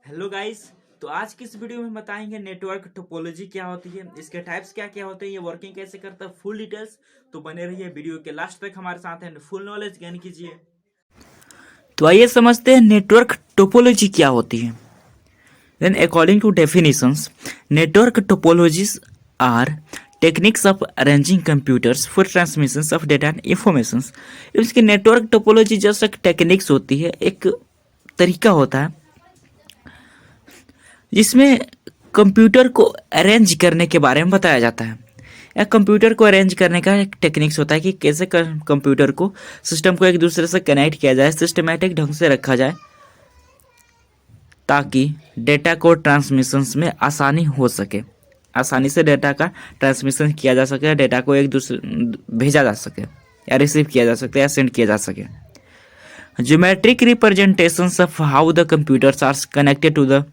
Hello guys. तो आज की इस वीडियो में बताएंगे नेटवर्क टोपोलॉजी क्या होती है, इसके टाइप्स क्या क्या होते हैं, ये वर्किंग कैसे करता है, फुल डिटेल्स। तो बने रहिए वीडियो के लास्ट तक हमारे साथ हैं, फुल नॉलेज गेन कीजिए। तो आइए समझते हैं नेटवर्क टोपोलॉजी क्या होती है। Then according to definitions, network topologies are techniques of arranging computers for transmission of data and information. इसकी नेटवर्क टोपोलॉजी जस्ट एक टेक्निक्स होती है, एक तरीका होता है जिसमें कंप्यूटर को अरेंज करने के बारे में बताया जाता है। या कंप्यूटर को अरेंज करने का एक टेक्निक्स होता है कि कैसे कंप्यूटर को सिस्टम को एक दूसरे से कनेक्ट किया जाए, सिस्टमेटिक ढंग से रखा जाए ताकि डेटा को ट्रांसमिशंस में आसानी हो सके, आसानी से डेटा का ट्रांसमिशन किया जा सके, डेटा को एक दूसरे भेजा जा सके या रिसीव किया जा सके या सेंड किया जा सके। Geometric representations of how the computers are connected to the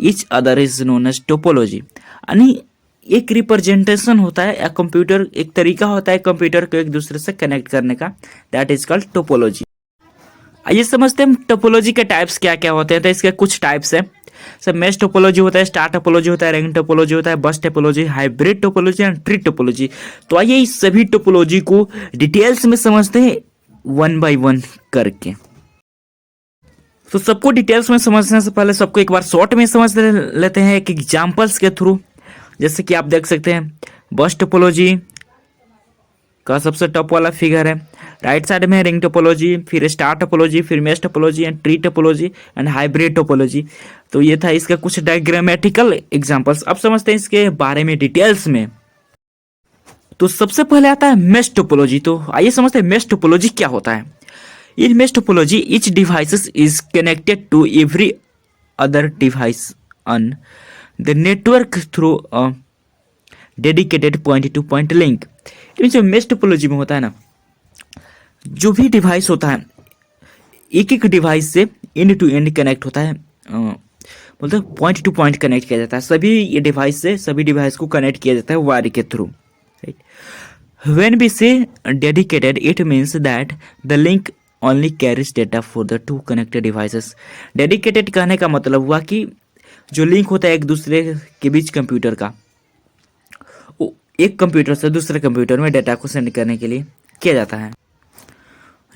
each other is known as topology. यानी एक रिप्रेजेंटेशन होता है या कंप्यूटर एक तरीका होता है कंप्यूटर को एक दूसरे से कनेक्ट करने का, दैट इज कॉल्ड टोपोलॉजी। आइए समझते हैं टोपोलॉजी के टाइप्स क्या क्या होते हैं। तो इसके कुछ टाइप्स है। सब मेश टोपोलॉजी होता है, स्टार टोपोलॉजी होता है, रिंग टोपोलॉजी होता है, बस topology, hybrid topology and tree topology. तो आइए इस सभी टोपोलॉजी को डिटेल्स में समझते हैं वन बाय वन करके। तो सबको डिटेल्स में समझने से पहले सबको एक बार शॉर्ट में समझ लेते हैं एक एग्जांपल्स के थ्रू। जैसे कि आप देख सकते हैं बस टोपोलॉजी का सबसे टॉप वाला फिगर है, राइट साइड में रिंग टोपोलॉजी, फिर स्टार टोपोलॉजी, फिर mesh topology and tree topology and hybrid topology. तो ये था इसका कुछ डायग्रामेटिकल एग्जांपल्स। अब समझते हैं इसके बारे में डिटेल्स में। तो सबसे पहले आता है मेश टोपोलॉजी। तो आइए समझते हैं मेश टोपोलॉजी क्या होता है। In mesh topology, each device is connected to every other device on the network through a dedicated point-to-point link। जो mesh topology में होता है ना, जो भी डिवाइस होता है एक एक डिवाइस से एंड टू एंड कनेक्ट होता है, बोलते हैं पॉइंट टू पॉइंट कनेक्ट किया जाता है। सभी ये डिवाइस से सभी डिवाइस को कनेक्ट किया जाता है वायर के through, right. When we say dedicated, it means that the link only carries data for the two connected devices. Dedicated कहने का मतलब हुआ कि जो लिंक होता है एक दूसरे के बीच कंप्यूटर का, वो एक कंप्यूटर से दूसरे कंप्यूटर में डेटा को सेंड करने के लिए किया जाता है।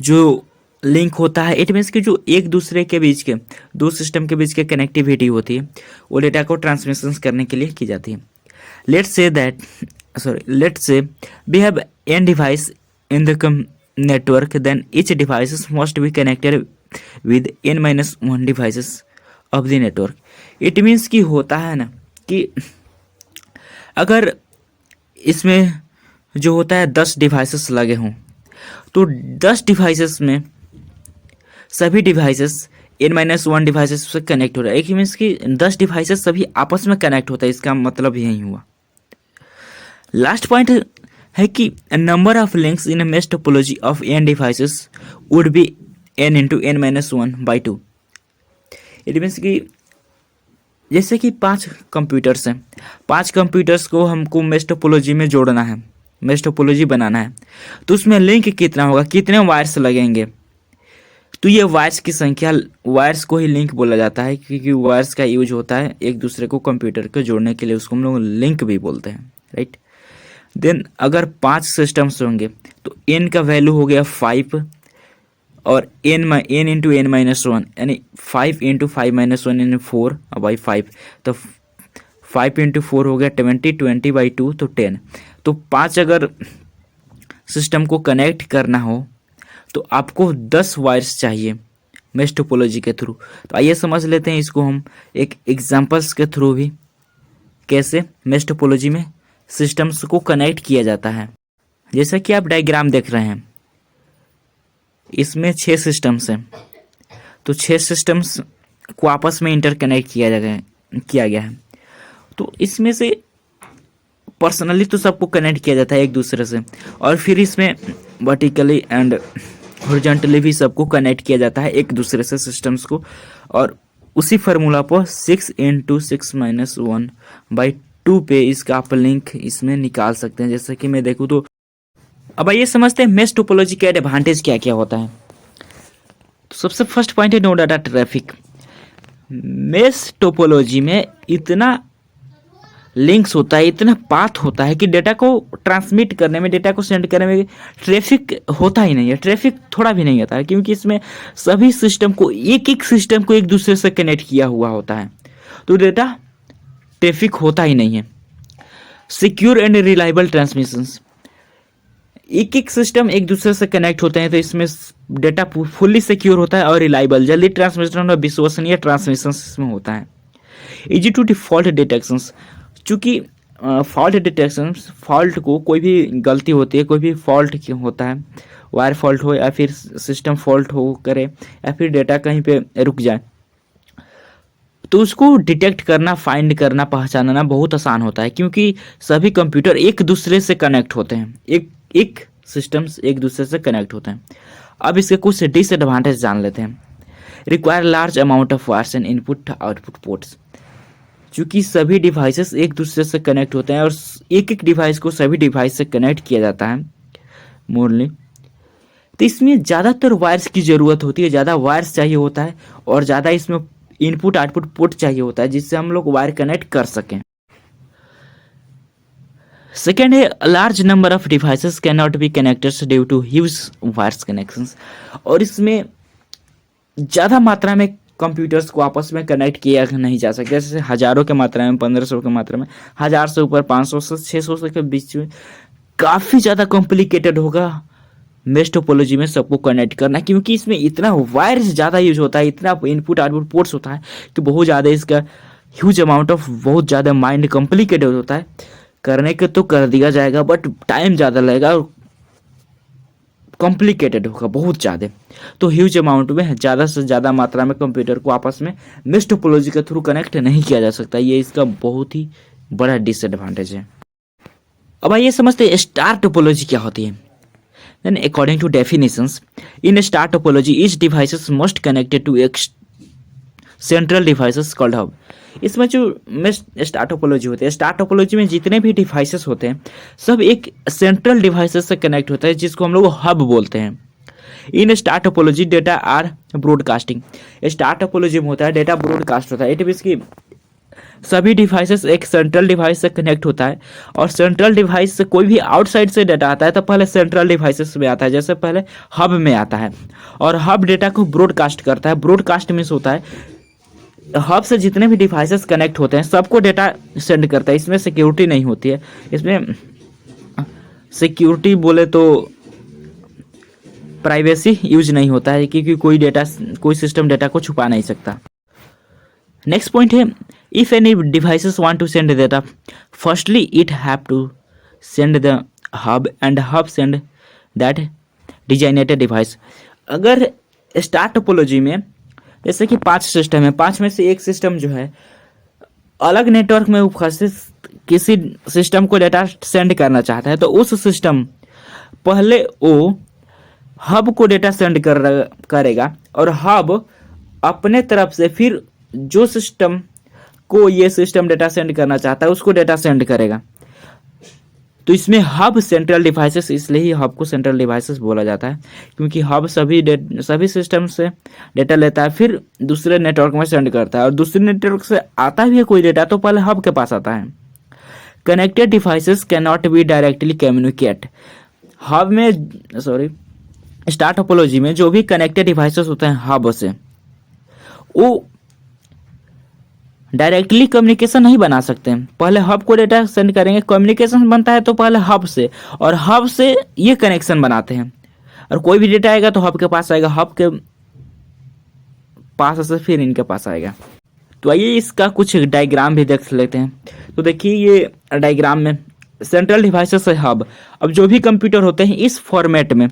जो लिंक होता है इट मीन्स कि जो एक दूसरे के बीच के दो सिस्टम के बीच के कनेक्टिविटी होती है वो डेटा को ट्रांसमिशन करने के लिए की जाती है। Let's say we have n device in the network, then each devices must be connected with n-1 devices of the network। it means कि होता है ना कि अगर इसमें जो होता है 10 डिवाइसेस लगे हों तो 10 डिवाइसेस में सभी डिवाइसेस n-1 डिवाइसेस से कनेक्ट हो रहा है। एक मीन्स कि 10 डिवाइसेस सभी आपस में कनेक्ट होता है, इसका मतलब यही हुआ। लास्ट पॉइंट है कि number of links in mesh topology of n devices would be n into n-1/2। It means कि जैसे कि 5 कंप्यूटर्स हैं, 5 कंप्यूटर्स को हमको मेश टोपोलॉजी में जोड़ना है, मेश टोपोलॉजी बनाना है, तो उसमें लिंक कितना होगा, कितने वायर्स लगेंगे। तो ये वायर्स की संख्या, वायर्स को ही लिंक बोला जाता है क्योंकि वायर्स का यूज होता है एक दूसरे को कंप्यूटर को जोड़ने के लिए, उसको हम लोग लिंक भी बोलते हैं, राइट। देन अगर 5 सिस्टम्स होंगे तो n का वैल्यू हो गया 5 और n इंटू n-1 यानी 5 इंटू 5-1 यानी 4/5। तो 5 इंटू 4 हो गया 20/2 तो 10। तो 5 अगर सिस्टम को कनेक्ट करना हो तो आपको 10 वायर्स चाहिए मेश टोपोलॉजी के थ्रू। तो आइए समझ लेते हैं इसको हम एक एग्जांपल्स के थ्रू भी, कैसे मेश टोपोलॉजी में सिस्टम्स को कनेक्ट किया जाता है। जैसा कि आप डायग्राम देख रहे हैं, इसमें 6 सिस्टम्स हैं। तो 6 सिस्टम्स को आपस में इंटरकनेक्ट किया गया है। तो इसमें से पर्सनली तो सबको कनेक्ट किया जाता है एक दूसरे से, और फिर इसमें वर्टिकली एंड हॉरिजॉन्टली भी सबको कनेक्ट किया जाता है एक दूसरे से सिस्टम्स को। और उसी फार्मूला पर 6 इंटू 6-1/2 पे इसका आप लिंक इसमें निकाल सकते हैं। जैसे कि मैं देखूँ तो अब आइए समझते हैं मेश टोपोलॉजी का एडवांटेज क्या क्या होता है। तो सबसे फर्स्ट पॉइंट है no data traffic. Mesh topology में इतना लिंक्स होता है, इतना पाथ होता है कि डेटा को ट्रांसमिट करने में, डेटा को सेंड करने में ट्रैफिक होता ही नहीं है, ट्रैफिक थोड़ा भी नहीं होता है, क्योंकि इसमें सभी सिस्टम को, एक एक सिस्टम को एक दूसरे से कनेक्ट किया हुआ होता है, तो डेटा ट्रैफिक होता ही नहीं है। सिक्योर एंड रिलायबल ट्रांसमिशंस, एक एक सिस्टम एक दूसरे से कनेक्ट होते हैं, तो इसमें डेटा फुल्ली सिक्योर होता है और रिलायबल, जल्दी ट्रांसमिशन और विश्वसनीय ट्रांसमिशन इसमें होता है। इजी टू डिफॉल्ट डिटेक्शंस, चूँकि फॉल्ट डिटेक्शन, फॉल्ट को, कोई भी गलती होती है, कोई भी फॉल्ट होता है, वायर फॉल्ट हो या फिर सिस्टम फॉल्ट हो करे या फिर डेटा कहीं पे रुक जाए, तो उसको डिटेक्ट करना, फाइंड करना, पहचानना बहुत आसान होता है, क्योंकि सभी कंप्यूटर एक दूसरे से कनेक्ट होते हैं, एक सिस्टम्स एक दूसरे से कनेक्ट होते हैं। अब इसके कुछ डिसएडवांटेज जान लेते हैं। Require large amount of wires and input output ports, चूँकि सभी डिवाइसेस एक दूसरे से कनेक्ट होते हैं और एक एक डिवाइस को सभी डिवाइस से कनेक्ट किया जाता है मोरली, तो इसमें ज़्यादातर वायर्स की ज़रूरत होती है, ज़्यादा वायर्स चाहिए होता है और ज़्यादा इसमें इनपुट आउटपुट पोर्ट चाहिए होता है, जिससे हम लोग वायर कनेक्ट कर सकें। सेकेंड है large number of devices can not be connected due to huge wires connections, और इसमें ज़्यादा मात्रा में कंप्यूटर्स को आपस में कनेक्ट किया नहीं जा सकता, जैसे हज़ारों के मात्रा में, 1500 के मात्रा में, 1000 से ऊपर, 500 से 600 के बीच में काफ़ी ज़्यादा कॉम्प्लिकेटेड होगा मेश टोपोलॉजी में सबको कनेक्ट करना, क्योंकि इसमें इतना वायर्स ज़्यादा यूज होता है, इतना इनपुट आउटपुट पोर्ट्स होता है कि बहुत ज़्यादा इसका ह्यूज अमाउंट ऑफ, बहुत ज़्यादा माइंड कॉम्प्लिकेटेड होता है। करने के तो कर दिया जाएगा, बट टाइम ज़्यादा लगेगा और कॉम्प्लिकेटेड होगा बहुत ज़्यादा, तो ह्यूज अमाउंट में ज़्यादा से ज़्यादा मात्रा में कंप्यूटर को आपस में मेश टोपोलॉजी के थ्रू कनेक्ट नहीं किया जा सकता, ये इसका बहुत ही बड़ा डिसएडवांटेज है। अब आइए समझते हैं स्टार टोपोलॉजी क्या होती है। Then according to definitions, in star topology, each devices must connected to a central devices called hub. इसमें जो स्टार टोपोलॉजी होती है, स्टार टोपोलॉजी में जितने भी डिवाइसेस होते हैं सब एक सेंट्रल डिवाइसेस से कनेक्ट होता है, जिसको हम लोग हब बोलते हैं। In star topology data are broadcasting, star topology में होता है डेटा ब्रॉडकास्ट होता है, इट मींस की सभी डिवाइसेस एक सेंट्रल डिवाइस से कनेक्ट होता है, और सेंट्रल डिवाइस से कोई भी आउटसाइड से डेटा आता है तो पहले सेंट्रल डिवाइसेस में आता है, जैसे पहले हब में आता है, और हब डेटा को ब्रॉडकास्ट करता है। ब्रॉडकास्ट मीन्स होता है हब से जितने भी डिवाइसेस कनेक्ट होते हैं सबको डेटा सेंड करता है, इसमें सिक्योरिटी नहीं होती है, इसमें सिक्योरिटी बोले तो प्राइवेसी यूज नहीं होता है, क्योंकि कोई सिस्टम डेटा को छुपा नहीं सकता। नेक्स्ट पॉइंट है, if any devices want to send data, firstly it have to send the hub and hub send that designated device। अगर स्टार टोपोलॉजी में जैसे कि 5 सिस्टम है, 5 में से एक सिस्टम जो है अलग नेटवर्क में उपस्थित किसी सिस्टम को डेटा सेंड करना चाहता है, तो उस सिस्टम पहले वो हब को डेटा सेंड करेगा, और हब अपने तरफ से फिर जो सिस्टम को ये सिस्टम डेटा सेंड करना चाहता है उसको डेटा सेंड करेगा। तो इसमें हब सेंट्रल डिवाइसेस, इसलिए ही हब को सेंट्रल डिवाइसेस बोला जाता है, क्योंकि हब सभी सिस्टम से डेटा लेता है, फिर दूसरे नेटवर्क में सेंड करता है, और दूसरे नेटवर्क से आता भी है कोई डेटा तो पहले हब के पास आता है। Connected devices can not be directly communicate, hub में स्टार टोपोलॉजी में जो भी कनेक्टेड डिवाइसेस होते हैं हब से, वो डायरेक्टली कम्युनिकेशन नहीं बना सकते हैं, पहले हब को डेटा सेंड करेंगे, कम्युनिकेशन बनता है तो पहले हब से, और हब से ये कनेक्शन बनाते हैं, और कोई भी डेटा आएगा तो हब के पास आएगा, हब के पास से फिर इनके पास आएगा। तो आइए इसका कुछ डायग्राम भी देख लेते हैं। तो देखिए ये डायग्राम में सेंट्रल डिवाइसेस है हब। अब जो भी कंप्यूटर होते हैं इस फॉर्मेट में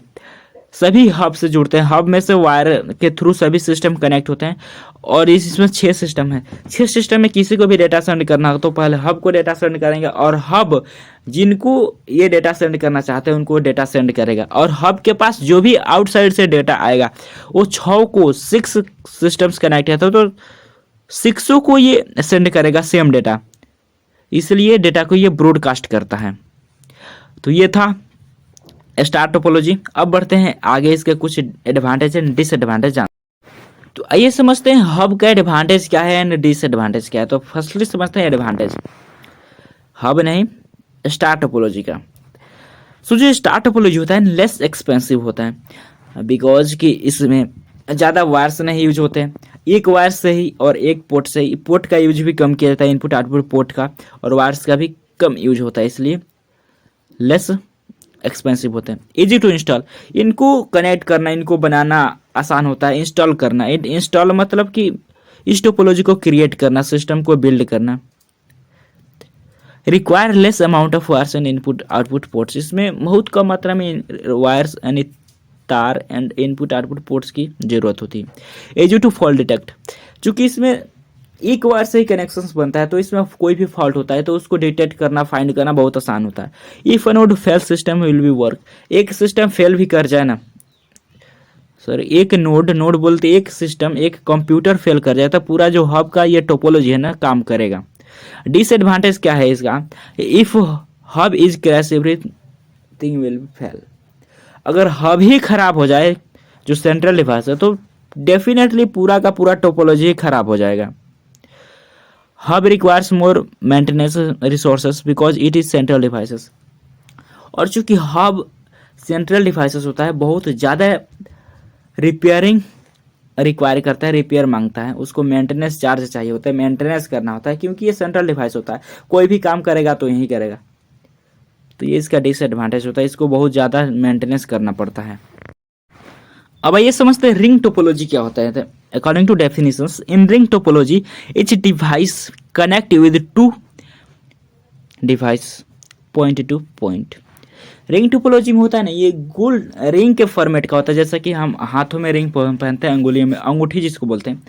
सभी हब से जुड़ते हैं, हब में से वायर के थ्रू सभी सिस्टम कनेक्ट होते हैं, और इसमें 6 सिस्टम है। 6 सिस्टम में किसी को भी डेटा सेंड करना हो तो पहले हब को डेटा सेंड करेंगे, और हब जिनको ये डेटा सेंड करना चाहते हैं उनको डेटा सेंड करेगा, और हब के पास जो भी आउटसाइड से डेटा आएगा वो 6 को 6 सिस्टम्स कनेक्ट है तो 6 को ये सेंड करेगा सेम डेटा, इसलिए डेटा को ये ब्रॉडकास्ट करता है। तो ये था स्टार टोपोलॉजी। अब बढ़ते हैं आगे, इसके कुछ एडवांटेज एंड डिसएडवांटेज जान। तो आइए समझते हैं हब का एडवांटेज क्या है एंड डिसएडवांटेज क्या है। तो फर्स्टली समझते हैं एडवांटेज, हब नहीं स्टार टोपोलॉजी का। सो जो स्टार टोपोलॉजी होता है लेस एक्सपेंसिव होता है बिकॉज कि इसमें ज़्यादा वायर्स नहीं यूज होते हैं, एक वायर से ही और एक पोर्ट से ही, पोर्ट का यूज भी कम किया जाता है, इनपुट आउटपुट पोर्ट का, और वायर्स का भी कम यूज होता है, इसलिए लेस एक्सपेंसिव होते हैं। इजी टू इंस्टॉल, इनको कनेक्ट करना, इनको बनाना आसान होता है, इंस्टॉल करना, इंस्टॉल मतलब कि इस टोपोलॉजी को क्रिएट करना, सिस्टम को बिल्ड करना। Require less amount of wires and input output ports, इसमें बहुत कम मात्रा में वायर्स यानी तार एंड इनपुट आउटपुट पोर्ट्स की जरूरत होती है। इजी टू फॉल्ट डिटेक्ट, चूंकि इसमें एक वायर से ही कनेक्शंस बनता है तो इसमें कोई भी फॉल्ट होता है तो उसको डिटेक्ट करना, फाइंड करना बहुत आसान होता है। If a node fail system will be work, एक सिस्टम फेल भी कर जाए ना, सॉरी एक नोड बोलते एक सिस्टम, एक कंप्यूटर फेल कर जाए तो पूरा जो हब का ये टोपोलॉजी है ना काम करेगा। डिसएडवांटेज क्या है इसका, if hub is crash everything will fail, अगर हब ही खराब हो जाए जो सेंट्रल डिवाइस है तो डेफिनेटली पूरा का पूरा टोपोलॉजी खराब हो जाएगा। Hub requires more maintenance resources because it is central devices, और चूंकि हब सेंट्रल डिवाइसेस होता है बहुत ज़्यादा रिपेयरिंग रिक्वायर करता है, रिपेयर मांगता है, उसको मेंटेनेंस चार्ज चाहिए होता है, मेंटेनेंस करना होता है, क्योंकि ये सेंट्रल डिवाइस होता है, कोई भी काम करेगा तो यही करेगा। तो ये इसका डिसएडवांटेज होता है, इसको बहुत ज़्यादा मेंटेनेंस करना पड़ता है। अब आइए समझते हैं रिंग टोपोलॉजी क्या होता है। According to definitions in ring topology etch device connect with two device point to point. Ring topology में होता है ना ये गोल रिंग के फॉर्मेट का होता है, जैसा कि हम हाथों में रिंग पहनते हैं, अंगुलियों में अंगूठी जिसको बोलते हैं,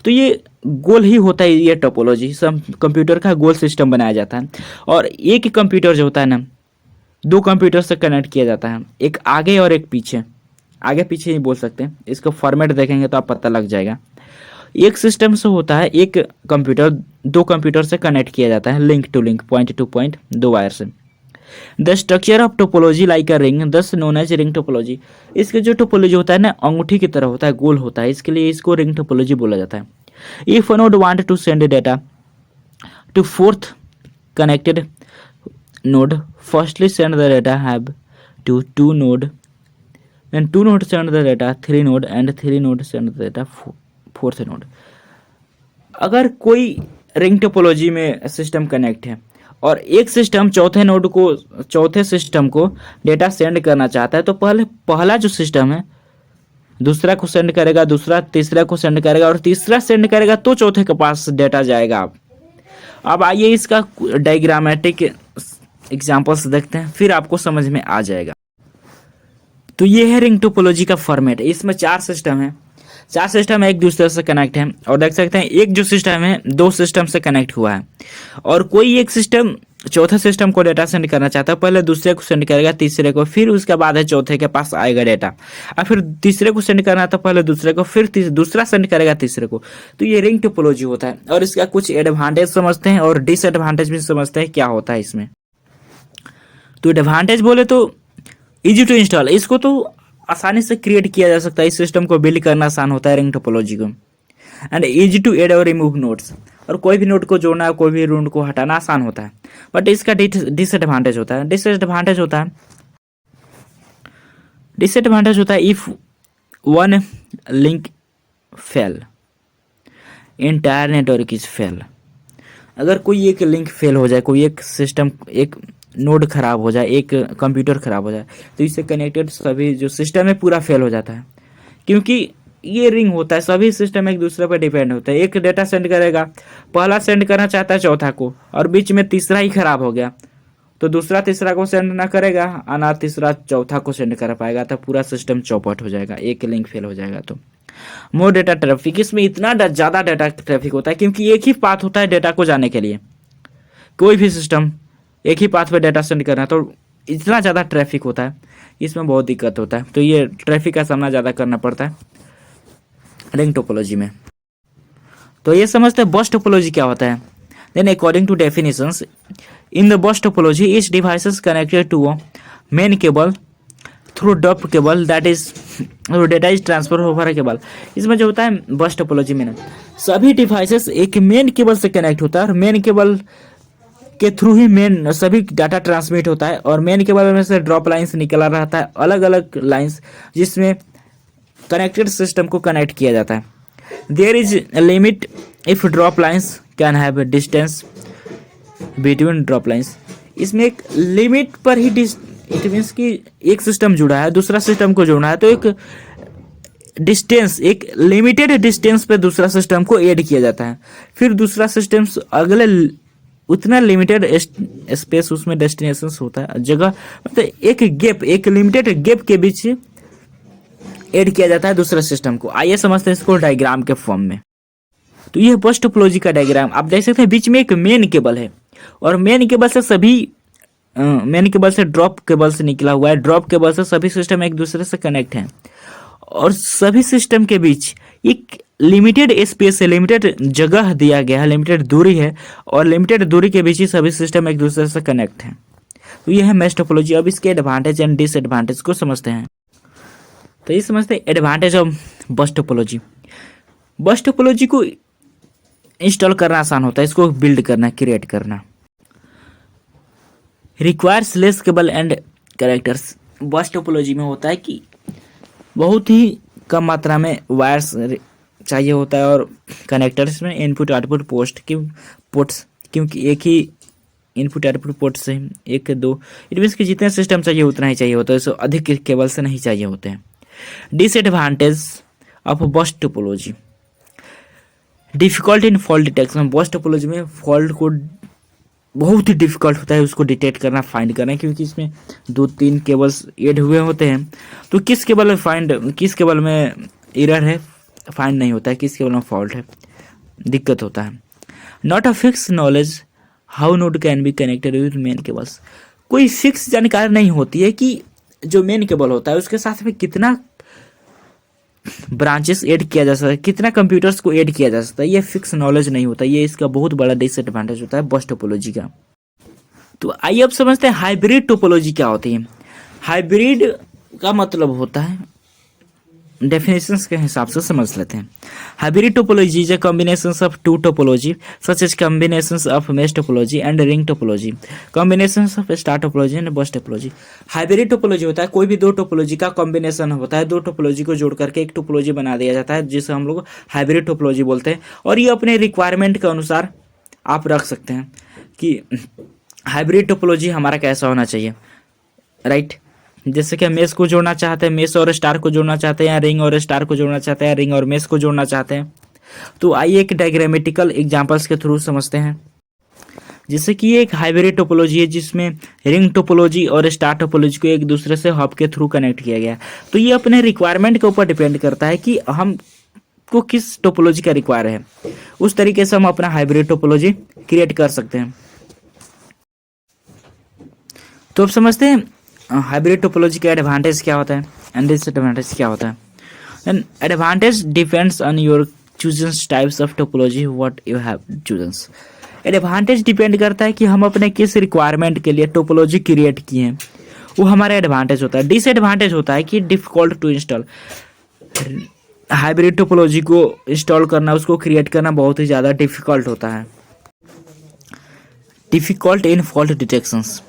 तो ये गोल ही होता है। ये टोपोलॉजी सब कंप्यूटर का गोल सिस्टम बनाया जाता है, और एक कंप्यूटर जो होता है ना दो कंप्यूटर से कनेक्ट किया जाता है, एक आगे और एक पीछे, आगे पीछे ही बोल सकते हैं, इसका फॉर्मेट देखेंगे तो आप पता लग जाएगा। एक सिस्टम से होता है एक कंप्यूटर दो कंप्यूटर से कनेक्ट किया जाता है, link to link, point to point, दो वायर से। The structure of topology like a ring thus known as ring topology, इसके जो टोपोलॉजी होता है ना अंगूठी की तरह होता है, गोल होता है, इसके लिए इसको रिंग टोपोलॉजी बोला जाता है। If node want to send data to fourth connected node firstly send the data hub to two node, then two node send the data three node and three node send the data fourth node। अगर कोई ring topology में system connect है और एक system चौथे system को data send करना चाहता है तो पहला जो सिस्टम है दूसरा को सेंड करेगा, दूसरा तीसरा को सेंड करेगा, और तीसरा सेंड करेगा तो चौथे के पास डेटा जाएगा। अब आइए इसका डायग्रामेटिक एग्जाम्पल्स देखते हैं, फिर आपको समझ में आ जाएगा। तो ये है रिंग टोपोलॉजी का फॉर्मेट, इसमें चार सिस्टम है एक दूसरे से कनेक्ट है, और देख सकते हैं एक जो सिस्टम है दो सिस्टम से कनेक्ट हुआ है, और कोई एक सिस्टम चौथे सिस्टम को डेटा सेंड करना चाहता है, पहले दूसरे को सेंड करेगा, तीसरे को, फिर उसके बाद है चौथे के पास आएगा डेटा, और फिर तीसरे को सेंड करना तो पहले दूसरे को, फिर दूसरा सेंड करेगा तीसरे को। तो ये रिंग टोपोलॉजी होता है, और इसका कुछ एडवांटेज समझते हैं और डिसएडवांटेज भी समझते हैं क्या होता है इसमें। तो एडवांटेज बोले तो इजी टू इंस्टॉल, इसको तो आसानी से क्रिएट किया जा सकता है, इस सिस्टम को बिल्ड करना आसान होता है रिंग टोपोलॉजी को। एंड इजी टू ऐड और रिमूव नोड्स, और कोई भी नोड को जोड़ना कोई भी नोड को हटाना आसान होता है। बट इसका डिसएडवांटेज होता है if one link fail entire network is fail, अगर कोई एक लिंक फेल हो जाए, कोई एक सिस्टम एक नोड खराब हो जाए, एक कंप्यूटर खराब हो जाए, तो इससे कनेक्टेड सभी जो सिस्टम है पूरा फेल हो जाता है, क्योंकि ये रिंग होता है, सभी सिस्टम एक दूसरे पर डिपेंड होता है। एक डेटा सेंड करेगा, पहला सेंड करना चाहता है चौथा को, और बीच में तीसरा ही खराब हो गया तो दूसरा तीसरा को सेंड ना करेगा, और तीसरा चौथा को सेंड कर पाएगा, तो पूरा सिस्टम चौपट हो जाएगा, एक लिंक फेल हो जाएगा। तो मोर डेटा ट्रैफिक, इसमें इतना ज़्यादा डेटा ट्रैफिक होता है क्योंकि एक ही पाथ होता है डेटा को जाने के लिए, कोई भी सिस्टम एक ही पाथ पे डेटा सेंड करना, तो इतना ज़्यादा ट्रैफिक होता है, इसमें बहुत दिक्कत होता है। तो ये ट्रैफिक का सामना ज़्यादा करना पड़ता है रिंग टोपोलॉजी में। तो ये समझते हैं बस टोपोलॉजी क्या होता है। Then according to definitions in the bus topology each device is connected to a main cable through drop cable that is data is transfer over cable. इसमें जो होता है बस टोपोलॉजी में सभी डिवाइसेस एक मेन केबल से कनेक्ट होता है और मेन केबल के थ्रू ही मेन सभी डाटा ट्रांसमिट होता है और मेन केबल में से ड्रॉप लाइंस निकला रहता है, अलग अलग लाइंस जिसमें कनेक्टेड सिस्टम को कनेक्ट किया जाता है। There is limit if drop lines can have distance between drop lines. इसमें एक लिमिट पर ही इट मीन्स कि एक सिस्टम जुड़ा है दूसरा सिस्टम को जोड़ना है तो एक डिस्टेंस एक लिमिटेड डिस्टेंस पे दूसरा सिस्टम को ऐड किया जाता है, फिर दूसरा सिस्टम अगले उतना लिमिटेड स्पेस उसमें डेस्टिनेशन होता है जगह, मतलब एक लिमिटेड गैप के बीच ऐड किया जाता है दूसरे सिस्टम को। आइए समझते हैं इसको डायग्राम के फॉर्म में। तो ये बस टोपोलॉजी का डायग्राम आप देख सकते हैं, बीच में एक मेन केबल है और मेन केबल से ड्रॉप केबल से निकला हुआ है, ड्रॉप केबल से सभी सिस्टम एक दूसरे से कनेक्ट हैं और सभी सिस्टम के बीच एक लिमिटेड स्पेस है, लिमिटेड जगह दिया गया है, लिमिटेड दूरी है और लिमिटेड दूरी के बीच ही सभी सिस्टम एक दूसरे से कनेक्ट हैं। तो ये है मैश टोपोलॉजी। अब इसके एडवांटेज एंड डिसएडवांटेज को समझते हैं। तो ये समझते हैं एडवांटेज ऑफ बस टोपोलॉजी। बस टोपोलॉजी को इंस्टॉल करना आसान होता है, इसको बिल्ड करना क्रिएट करना। Requires less cable and connectors. बस टोपोलॉजी में होता है कि बहुत ही कम मात्रा में वायर्स चाहिए होता है और कनेक्टर्स में इनपुट आउटपुट पोर्ट्स क्योंकि एक ही इनपुट आउटपुट पोर्ट से एक दो इट मीन्स कि जितने सिस्टम चाहिए उतना ही चाहिए होता है, इससे अधिक केबल से नहीं चाहिए होते हैं। डिसएडवांटेज ऑफ बस topology. Difficult in fault detection. बस टोपोलॉजी में फॉल्ट को बहुत ही डिफिकल्ट होता है उसको डिटेक्ट करना, फाइंड करना, क्योंकि इसमें 2-3 केबल्स ऐड हुए होते हैं तो किस केबल में एरर है फाइंड नहीं होता है, किस केबल में फॉल्ट है, दिक्कत होता है। Not a fix knowledge how node can be connected with main cables. कोई फिक्स जानकारी नहीं होती है कि जो मेन केबल होता है उसके साथ में कितना ब्रांचेस ऐड किया जा सकता है, कितना कंप्यूटर्स को ऐड किया जा सकता है, ये फिक्स नॉलेज नहीं होता। ये इसका बहुत बड़ा डिसएडवांटेज होता है बस टोपोलॉजी का। तो आइए अब समझते हैं हाइब्रिड टोपोलॉजी क्या होती है। हाइब्रिड का मतलब होता है, डेफिनेशंस के हिसाब से समझ लेते हैं। Hybrid topology is a combinations of two topology such as combinations of mesh topology and ring topology, combinations of star topology and bus topology. Hybrid topology होता है कोई भी दो टोपोलॉजी का कॉम्बिनेशन होता है, दो टोपोलॉजी को जोड़ करके एक टोपोलॉजी बना दिया जाता है जिसे हम लोग हाइब्रिड टोपोलॉजी बोलते हैं। और ये अपने रिक्वायरमेंट के अनुसार आप रख सकते हैं कि हाइब्रिड टोपोलॉजी हमारा कैसा होना चाहिए, राइट। जैसे कि हम मेश को जोड़ना चाहते हैं, मेश और स्टार को जोड़ना चाहते हैं, या रिंग और स्टार को जोड़ना चाहते हैं, रिंग और मेश को जोड़ना चाहते हैं। तो आइए एक डायग्रामेटिकल एग्जांपल्स के थ्रू समझते हैं। जैसे कि ये एक हाइब्रिड टोपोलॉजी है जिसमें रिंग टोपोलॉजी और स्टार टोपोलॉजी को एक दूसरे से हब के थ्रू कनेक्ट किया गया है। तो ये अपने रिक्वायरमेंट के ऊपर डिपेंड करता है कि हम को किस टोपोलॉजी का रिक्वायर है, उस तरीके से हम अपना हाइब्रिड टोपोलॉजी क्रिएट कर सकते हैं। तो अब समझते हैं हाइब्रिड टोपोलॉजी का एडवांटेज क्या होता है एंड डिसएडवांटेज क्या होता है। And advantage depends on your chosen types of topology what you have chosen. Advantage depend करता है कि हम अपने किस रिक्वायरमेंट के लिए टोपोलॉजी क्रिएट किए हैं, वो हमारा एडवांटेज होता है। डिसएडवांटेज होता है कि difficult to install. Hybrid topology को इंस्टॉल करना, उसको क्रिएट करना बहुत ही ज़्यादा डिफिकल्ट होता है। Difficult in fault detections.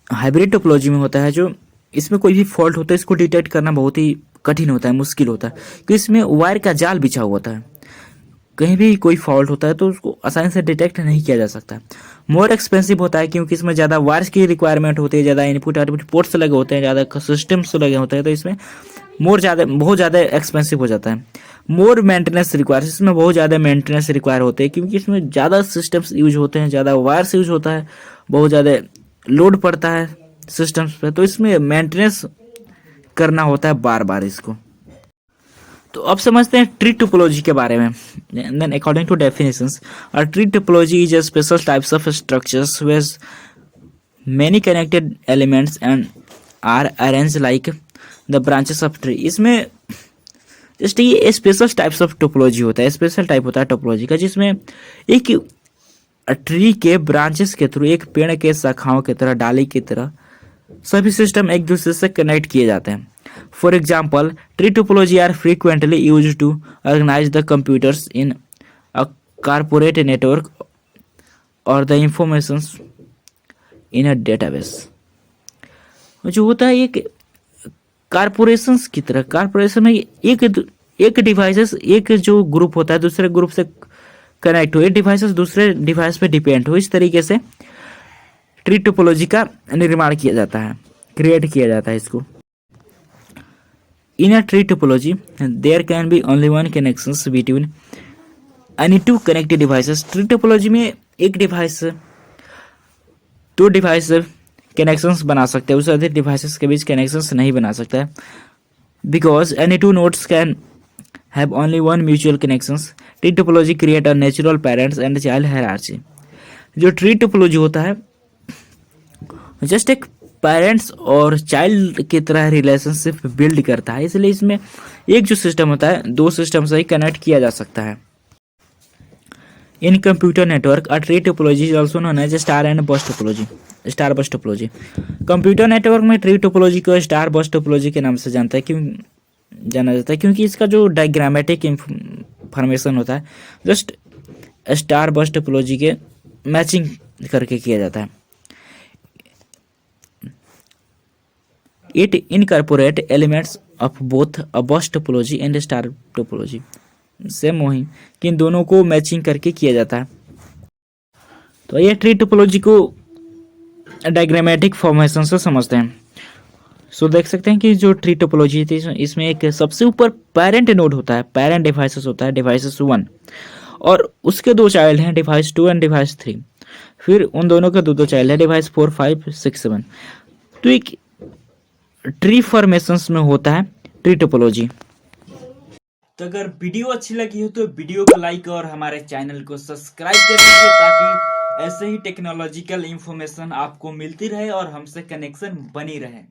Hybrid topology में होता है जो इसमें कोई भी फॉल्ट होता है इसको डिटेक्ट करना बहुत ही कठिन होता है, मुश्किल होता है, क्योंकि इसमें वायर का जाल बिछा हुआ होता है। कहीं भी कोई फॉल्ट होता है तो उसको आसानी से डिटेक्ट नहीं किया जा सकता। मोर एक्सपेंसिव होता है क्योंकि इसमें ज़्यादा वायर्स की रिक्वायरमेंट होती है, ज़्यादा इनपुट आउटपुट पोर्ट्स लगे होते हैं, ज़्यादा सिस्टम्स लगे होते हैं, तो इसमें बहुत ज़्यादा एक्सपेंसिव हो जाता है। मोर मेंटेनेंस रिक्वायर, इसमें बहुत ज़्यादा मेंटेनेंस रिक्वायर होते हैं क्योंकि इसमें ज़्यादा सिस्टम्स यूज होते हैं, ज़्यादा वायर्स यूज होता है, बहुत ज़्यादा लोड पड़ता है सिस्टम्स पे, तो इसमें मेंटेनेंस करना होता है बार बार इसको। तो अब समझते हैं ट्री टोपोलॉजी के बारे में। Then according to definitions, a tree topology is a special types of structures with many connected elements and are arrange like the branches of tree. इसमें जस्ट ये स्पेशल टाइप्स ऑफ टोपोलॉजी होता है, special type होता है topology का, जिसमें एक tree के ब्रांचेस के थ्रू, एक पेड़ के शाखाओं की तरह, डाली की तरह सभी सिस्टम एक दूसरे से कनेक्ट किए जाते हैं। For example, tree topology are frequently use to organize the computers in a corporate network और the information in a database. जो होता है एक कारपोरेशंस की तरह, कारपोरेशन में एक डिवाइसेस, एक जो ग्रुप होता है दूसरे ग्रुप से कनेक्ट हो, एक डिवाइसेस दूसरे डिवाइस पे डिपेंड हो, इस तरीके से ट्री टोपोलॉजी का निर्माण किया जाता है, क्रिएट किया जाता है इसको। In a tree topology there can be only one connections between any two connected devices. Tree topology में एक डिवाइस, दो डिवाइस कनेक्शंस बना सकते हैं, उससे अधिक डिवाइसेस के बीच कनेक्शंस नहीं बना सकता है। Because any two nodes can have only one mutual connections, tree topology create a natural parents and child hierarchy. जो ट्री टोपोलॉजी होता है जस्ट एक पेरेंट्स और चाइल्ड की तरह रिलेशनशिप बिल्ड करता है, इसलिए इसमें एक जो सिस्टम होता है दो सिस्टम से ही कनेक्ट किया जा सकता है। In computer network a tree topology is also known as star and bus topology, star bus topology. Computer network में ट्री टोपोलॉजी को स्टार बस टोपोलॉजी के नाम से जाना जाता है क्योंकि इसका जो डायग्रामेटिक इंफॉर्मेशन होता है जस्ट स्टार बस टोपोलॉजी के मैचिंग करके किया जाता है। It incorporate elements of both अ बस topology and star topology. Same वही कि इन दोनों को मैचिंग करके किया जाता है। तो ये ट्री टोपोलॉजी को डायग्रामेटिक फॉर्मेशन से समझते हैं। सो देख सकते हैं कि जो ट्री टोपोलॉजी थी इसमें एक सबसे ऊपर पेरेंट नोड होता है, पेरेंट डिवाइसेस होता है, डिवाइसेस 1, और उसके दो चाइल्ड हैं, डिवाइस 2 एंड डिवाइस 3। फिर उन दोनों के दो चाइल्ड है, डिवाइस 4, 5, 6, 7। तो एक ट्री फॉर्मेशंस में होता है ट्री टोपोलॉजी। तो अगर वीडियो अच्छी लगी हो तो वीडियो को लाइक और हमारे चैनल को सब्सक्राइब कर दीजिए ताकि ऐसे ही टेक्नोलॉजिकल इंफॉर्मेशन आपको मिलती रहे और हमसे कनेक्शन बनी रहे।